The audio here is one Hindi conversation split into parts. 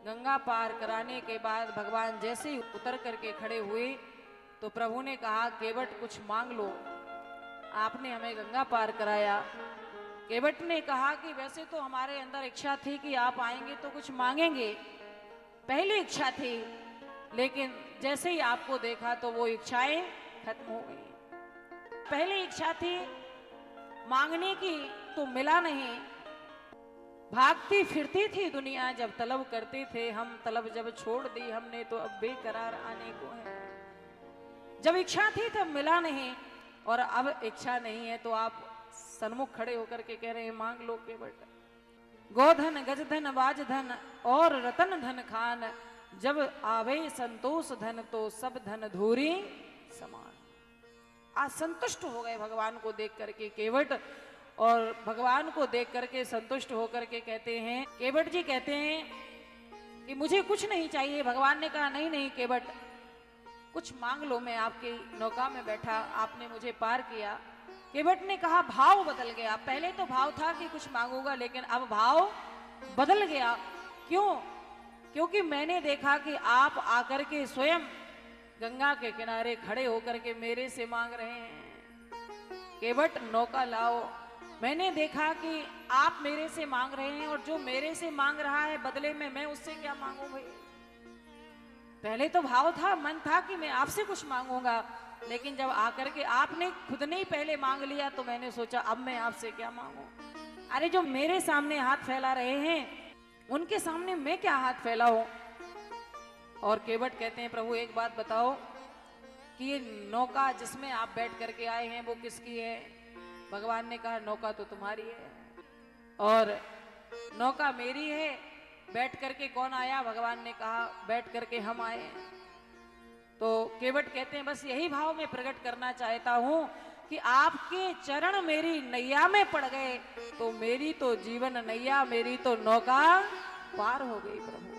गंगा पार कराने के बाद भगवान जैसे ही उतर करके खड़े हुए तो प्रभु ने कहा, केवट कुछ मांग लो, आपने हमें गंगा पार कराया। केवट ने कहा कि वैसे तो हमारे अंदर इच्छा थी कि आप आएंगे तो कुछ मांगेंगे, पहली इच्छा थी, लेकिन जैसे ही आपको देखा तो वो इच्छाएं खत्म हो गई। पहली इच्छा थी मांगने की तो मिला नहीं, भागती फिरती थी दुनिया जब तलब करते थे हम, तलब जब छोड़ दी हमने तो अब बेकरार आने को है। जब इच्छा थी तब मिला नहीं और अब इच्छा नहीं है तो आप सन्मुख खड़े होकर के कह रहे हैं मांग लो केवट। गोधन गजधन बाजधन और रतन धन खान, जब आवे संतोष धन तो सब धन धूरी समान। आज संतुष्ट हो गए भगवान को देख करके केवट, और भगवान को देख करके संतुष्ट होकर के कहते हैं, केवट जी कहते हैं कि मुझे कुछ नहीं चाहिए। भगवान ने कहा नहीं नहीं केवट, कुछ मांग लो, मैं आपकी नौका में बैठा, आपने मुझे पार किया। केवट ने कहा भाव बदल गया, पहले तो भाव था कि कुछ मांगूंगा, लेकिन अब भाव बदल गया। क्यों? क्योंकि मैंने देखा कि आप आकर के स्वयं गंगा के किनारे खड़े होकर के मेरे से मांग रहे हैं, केवट नौका लाओ। मैंने देखा कि आप मेरे से मांग रहे हैं और जो मेरे से मांग रहा है बदले में मैं उससे क्या मांगू भाई। पहले तो भाव था, मन था कि मैं आपसे कुछ मांगूंगा, लेकिन जब आकर के आपने खुद ने ही पहले मांग लिया तो मैंने सोचा अब मैं आपसे क्या मांगू। अरे जो मेरे सामने हाथ फैला रहे हैं उनके सामने मैं क्या हाथ फैलाऊं। और केवट कहते हैं प्रभु एक बात बताओ कि ये नौका जिसमें आप बैठ करके आए हैं वो किसकी है। भगवान ने कहा नौका तो तुम्हारी है और नौका मेरी है, बैठ करके कौन आया। भगवान ने कहा बैठ करके हम आए। तो केवट कहते हैं बस यही भाव मैं प्रकट करना चाहता हूं कि आपके चरण मेरी नैया में पड़ गए तो मेरी तो जीवन नैया, मेरी तो नौका पार हो गई प्रभु।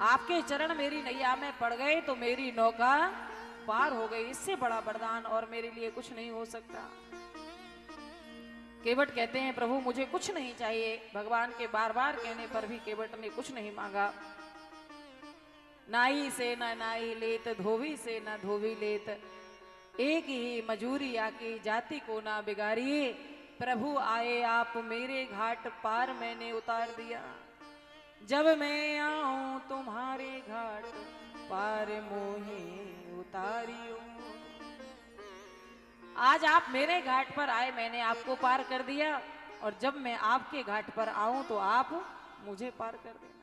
आपके चरण मेरी नैया में पड़ गए तो मेरी नौका पार हो गई, इससे बड़ा वरदान और मेरे लिए कुछ नहीं हो सकता। केवट कहते हैं प्रभु मुझे कुछ नहीं चाहिए। भगवान के बार बार कहने पर भी केवट ने कुछ नहीं मांगा। नाई से ना नाई लेत, धोवी से ना धोवी लेत, एक ही मजूरी आकी जाति को ना बिगाड़िए। प्रभु आए आप मेरे घाट पार मैंने उतार दिया, जब मैं आऊं तुम्हारे घाट पार मोहे उतारियो। आज आप मेरे घाट पर आए, मैंने आपको पार कर दिया, और जब मैं आपके घाट पर आऊं तो आप मुझे पार कर देना।